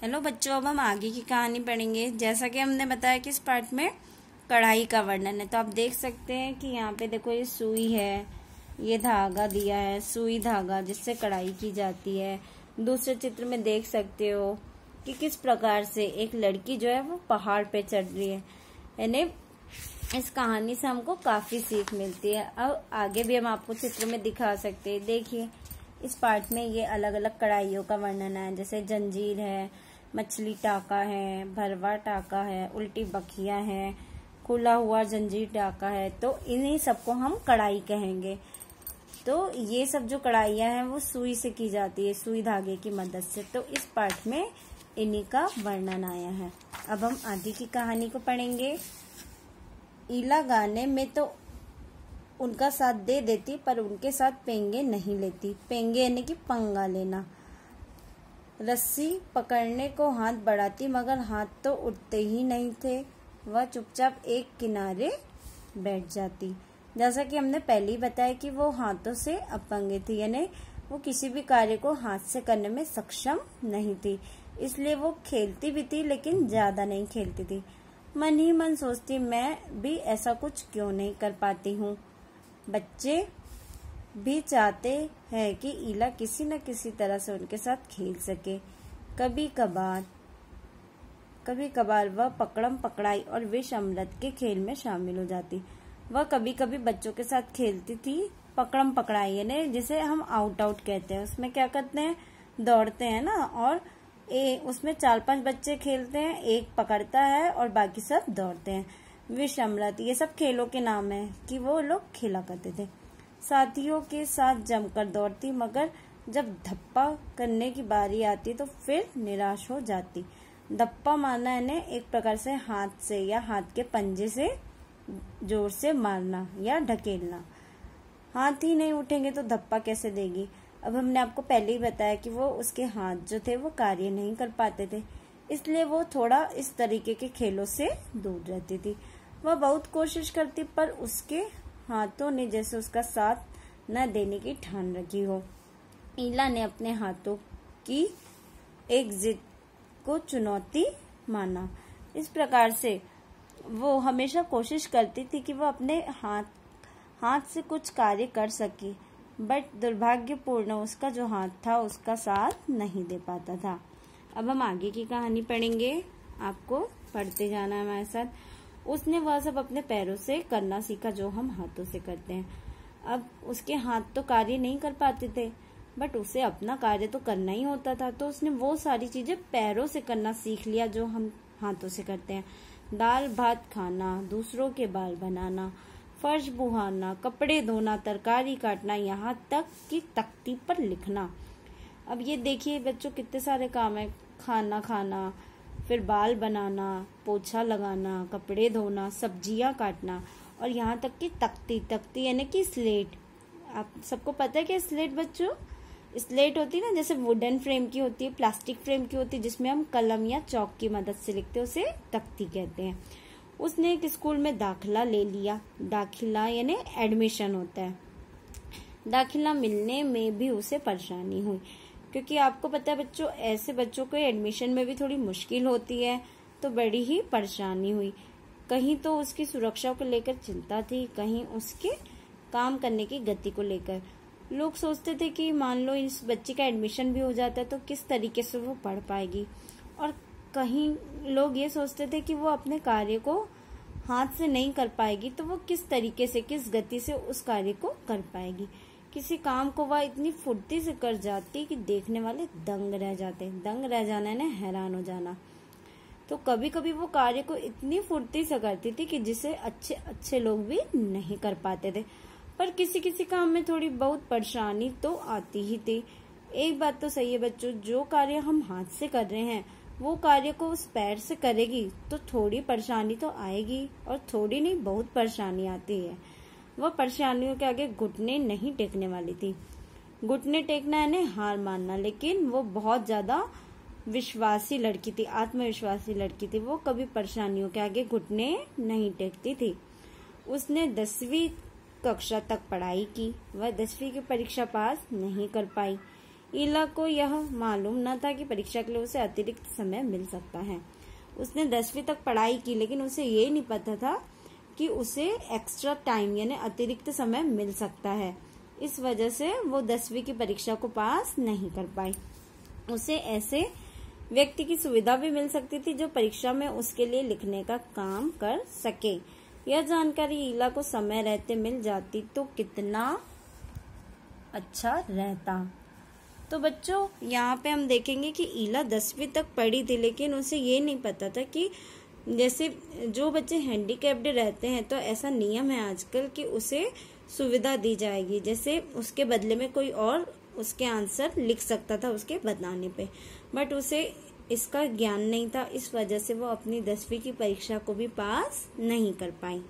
Hello बच्चों, अब हम आगे की कहानी पढ़ेंगे। जैसा कि हमने बताया कि इस पार्ट में कढ़ाई का वर्णन है, तो आप देख सकते हैं कि यहाँ पे देखो ये सुई है, ये धागा दिया है, सुई धागा जिससे कढ़ाई की जाती है। दूसरे चित्र में देख सकते हो कि किस प्रकार से एक लड़की जो है वो पहाड़ पे चढ़ रही है। यानी इस कहानी से हमको काफी सीख मिलती है। अब आगे भी हम आपको चित्र में दिखा सकते हैं। देखिए इस पार्ट में ये अलग अलग कढ़ाइयों का वर्णन है, जैसे जंजीर है, मछली टाका है, भरवा टाका है, उल्टी बखिया है, खुला हुआ जंजीर टाका है। तो इन्हीं सबको हम कढ़ाई कहेंगे। तो ये सब जो कढ़ाइयाँ हैं वो सुई से की जाती है, सुई धागे की मदद से। तो इस पार्ट में इन्हीं का वर्णन आया है। अब हम आगे की कहानी को पढ़ेंगे। ईला गाने में तो उनका साथ दे देती, पर उनके साथ पेंगे नहीं लेती। पेंगे यानी कि पंगा लेना। रस्सी पकड़ने को हाथ बढ़ाती, मगर हाथ तो उठते ही नहीं थे। वह चुपचाप एक किनारे बैठ जाती। जैसा कि हमने पहले ही बताया कि वो हाथों से अपंग थी, यानी वो किसी भी कार्य को हाथ से करने में सक्षम नहीं थी। इसलिए वो खेलती भी थी, लेकिन ज्यादा नहीं खेलती थी। मन ही मन सोचती, मैं भी ऐसा कुछ क्यों नहीं कर पाती हूँ। बच्चे भी चाहते हैं कि ईला किसी न किसी तरह से उनके साथ खेल सके। कभी कभार वह पकड़म पकड़ाई और विष अमृत के खेल में शामिल हो जाती। वह कभी कभी बच्चों के साथ खेलती थी। पकड़म पकड़ाई यानी जिसे हम आउट कहते हैं। उसमें क्या करते हैं, दौड़ते हैं ना, और उसमें 4-5 बच्चे खेलते हैं, एक पकड़ता है और बाकी सब दौड़ते हैं। विष अमृत ये सब खेलों के नाम है कि वो लोग खेला करते थे। साथियों के साथ जमकर दौड़ती, मगर जब धप्पा करने की बारी आती तो फिर निराश हो जाती। धप्पा मारना यानी एक प्रकार से हाथ से या हाथ के पंजे से जोर से मारना या ढकेलना। हाथ ही नहीं उठेंगे तो धप्पा कैसे देगी। अब हमने आपको पहले ही बताया कि वो उसके हाथ जो थे वो कार्य नहीं कर पाते थे, इसलिए वो थोड़ा इस तरीके के खेलों से दूर रहती थी। वह बहुत कोशिश करती, पर उसके हाथों ने जैसे उसका साथ न देने की ठान रखी हो। ईला ने अपने हाथों की एक जिद को चुनौती माना। इस प्रकार से वो हमेशा कोशिश करती थी कि वो अपने हाथ से कुछ कार्य कर सके, बट दुर्भाग्यपूर्ण उसका जो हाथ था उसका साथ नहीं दे पाता था। अब हम आगे की कहानी पढ़ेंगे, आपको पढ़ते जाना है हमारे साथ। उसने वह सब अपने पैरों से करना सीखा जो हम हाथों से करते हैं। अब उसके हाथ तो कार्य नहीं कर पाते थे, बट उसे अपना कार्य तो करना ही होता था। तो उसने वो सारी चीजें पैरों से करना सीख लिया जो हम हाथों से करते हैं। दाल भात खाना, दूसरों के बाल बनाना, फर्श बुहारना, कपड़े धोना, तरकारी काटना, यहाँ तक कि तख्ती पर लिखना। अब ये देखिए बच्चों, कितने सारे काम है। खाना खाना, फिर बाल बनाना, पोछा लगाना, कपड़े धोना, सब्जियां काटना, और यहाँ तक कि तख्ती यानी कि स्लेट। आप सबको पता है कि स्लेट बच्चों, स्लेट होती है ना, जैसे वुडन फ्रेम की होती है, प्लास्टिक फ्रेम की होती है, जिसमें हम कलम या चौक की मदद से लिखते हैं, उसे तख्ती कहते हैं। उसने एक स्कूल में दाखिला ले लिया। दाखिला यानी एडमिशन होता है। दाखिला मिलने में भी उसे परेशानी हुई, क्योंकि आपको पता है बच्चों, ऐसे बच्चों को एडमिशन में भी थोड़ी मुश्किल होती है, तो बड़ी ही परेशानी हुई। कहीं तो उसकी सुरक्षा को लेकर चिंता थी, कहीं उसके काम करने की गति को लेकर। लोग सोचते थे कि मान लो इस बच्चे का एडमिशन भी हो जाता है तो किस तरीके से वो पढ़ पाएगी, और कहीं लोग ये सोचते थे कि वो अपने कार्य को हाथ से नहीं कर पाएगी, तो वो किस तरीके से, किस गति से उस कार्य को कर पाएगी। किसी काम को वह इतनी फुर्ती से कर जाती कि देखने वाले दंग रह जाते। दंग रह जाना है हैरान हो जाना। तो कभी कभी वो कार्य को इतनी फुर्ती से करती थी कि जिसे अच्छे अच्छे लोग भी नहीं कर पाते थे। पर किसी किसी काम में थोड़ी बहुत परेशानी तो आती ही थी। एक बात तो सही है बच्चों, जो कार्य हम हाथ से कर रहे हैं वो कार्य को उस पैर से करेगी तो थोड़ी परेशानी तो आएगी, और थोड़ी नहीं बहुत परेशानी आती है। वह परेशानियों के आगे घुटने नहीं टेकने वाली थी। घुटने टेकना यानी हार मानना, लेकिन वो बहुत ज्यादा विश्वासी लड़की थी, आत्मविश्वासी लड़की थी। वो कभी परेशानियों के आगे घुटने नहीं टेकती थी। उसने 10वीं कक्षा तक पढ़ाई की। वह 10वीं की परीक्षा पास नहीं कर पाई। ईला को यह मालूम न था कि परीक्षा के लिए उसे अतिरिक्त समय मिल सकता है। उसने 10वीं तक पढ़ाई की, लेकिन उसे ये नहीं पता था कि उसे एक्स्ट्रा टाइम यानी अतिरिक्त समय मिल सकता है। इस वजह से वो 10वीं की परीक्षा को पास नहीं कर पाई। उसे ऐसे व्यक्ति की सुविधा भी मिल सकती थी जो परीक्षा में उसके लिए लिखने का काम कर सके। यह जानकारी ईला को समय रहते मिल जाती तो कितना अच्छा रहता। तो बच्चों, यहाँ पे हम देखेंगे कि ईला 10वीं तक पढ़ी थी, लेकिन उसे ये नहीं पता था कि जैसे जो बच्चे हैंडीकैप्ड रहते हैं तो ऐसा नियम है आजकल कि उसे सुविधा दी जाएगी, जैसे उसके बदले में कोई और उसके आंसर लिख सकता था उसके बताने पे, बट उसे इसका ज्ञान नहीं था। इस वजह से वो अपनी 10वीं की परीक्षा को भी पास नहीं कर पाई।